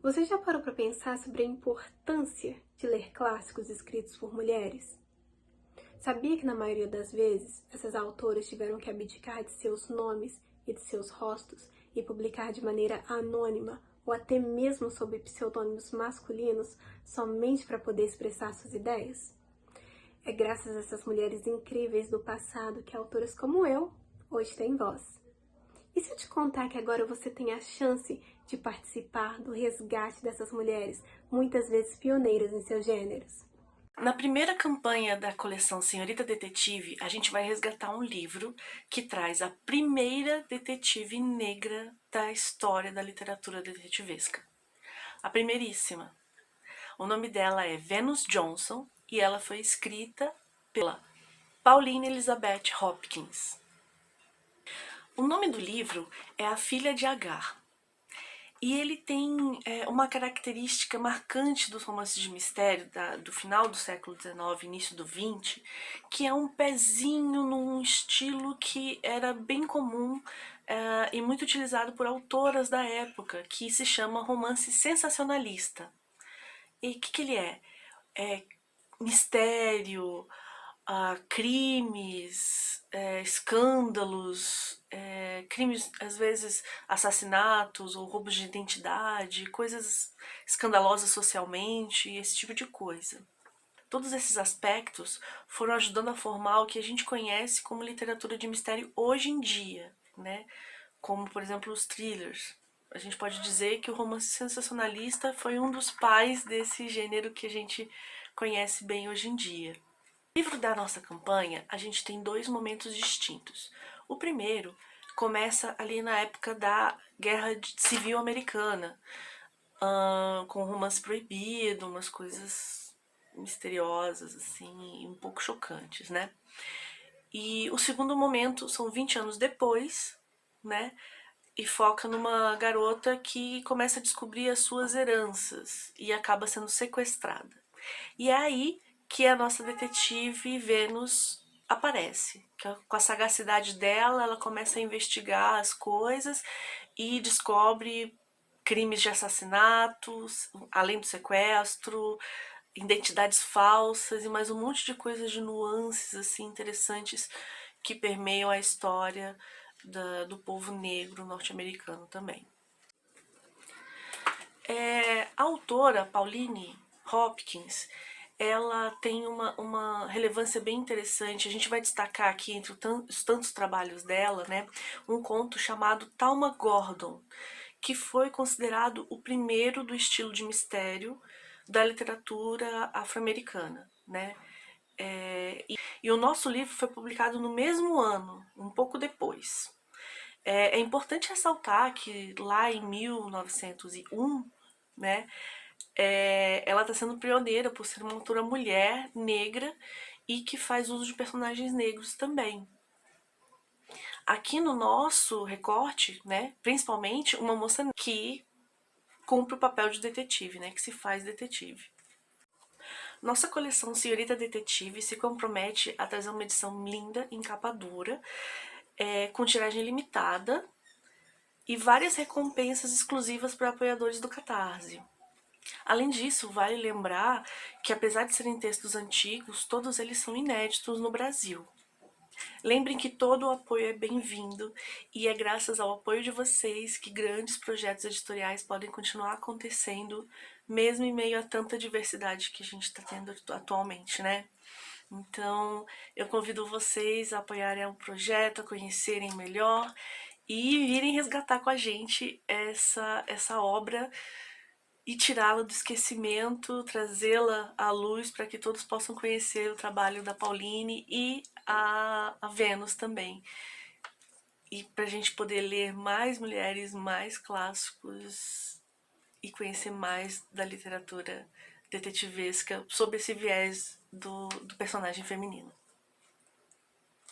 Você já parou para pensar sobre a importância de ler clássicos escritos por mulheres? Sabia que na maioria das vezes essas autoras tiveram que abdicar de seus nomes e de seus rostos e publicar de maneira anônima ou até mesmo sob pseudônimos masculinos somente para poder expressar suas ideias? É graças a essas mulheres incríveis do passado que autoras como eu hoje têm voz. E se eu te contar que agora você tem a chance de participar do resgate dessas mulheres, muitas vezes pioneiras em seus gêneros? Na primeira campanha da coleção Senhorita Detetive, a gente vai resgatar um livro que traz a primeira detetive negra da história da literatura detetivesca. A primeiríssima. O nome dela é Venus Johnson e ela foi escrita pela Pauline Elizabeth Hopkins. O nome do livro é A Filha de Agar. E ele tem uma característica marcante dos romances de mistério do final do século XIX, início do XX, que é um pezinho num estilo que era bem comum e muito utilizado por autoras da época, que se chama romance sensacionalista. E o que ele é? É mistério, crimes, escândalos, crimes, às vezes assassinatos ou roubos de identidade, coisas escandalosas socialmente, esse tipo de coisa. Todos esses aspectos foram ajudando a formar o que a gente conhece como literatura de mistério hoje em dia, né? Como, por exemplo, os thrillers. A gente pode dizer que o romance sensacionalista foi um dos pais desse gênero que a gente conhece bem hoje em dia. No livro da nossa campanha, a gente tem dois momentos distintos. O primeiro começa ali na época da Guerra Civil Americana, com romance proibido, umas coisas misteriosas, assim, um pouco chocantes, né? E o segundo momento são 20 anos depois, né? E foca numa garota que começa a descobrir as suas heranças e acaba sendo sequestrada. E é aí que a nossa detetive Venus aparece. Com a sagacidade dela, ela começa a investigar as coisas e descobre crimes de assassinatos, além do sequestro, identidades falsas e mais um monte de coisas de nuances assim interessantes que permeiam a história do povo negro norte-americano também. A autora Pauline Hopkins, ela tem uma relevância bem interessante. A gente vai destacar aqui entre os tantos trabalhos dela, né, um conto chamado Talma Gordon, que foi considerado o primeiro do estilo de mistério da literatura afro-americana, né? E o nosso livro foi publicado no mesmo ano, um pouco depois. É importante ressaltar que lá em 1901, né, ela está sendo pioneira por ser uma autora mulher, negra, e que faz uso de personagens negros também. Aqui no nosso recorte, né, principalmente uma moça que cumpre o papel de detetive, né, que se faz detetive. Nossa coleção Senhorita Detetive se compromete a trazer uma edição linda, em capa dura, com tiragem limitada e várias recompensas exclusivas para apoiadores do Catarse. Além disso, vale lembrar que, apesar de serem textos antigos, todos eles são inéditos no Brasil. Lembrem que todo o apoio é bem-vindo e é graças ao apoio de vocês que grandes projetos editoriais podem continuar acontecendo, mesmo em meio a tanta diversidade que a gente está tendo atualmente, né? Então, eu convido vocês a apoiarem o projeto, a conhecerem melhor e virem resgatar com a gente essa obra e tirá-la do esquecimento, trazê-la à luz para que todos possam conhecer o trabalho da Pauline e a Vênus também. E para a gente poder ler mais mulheres, mais clássicos e conhecer mais da literatura detetivesca sob esse viés do personagem feminino.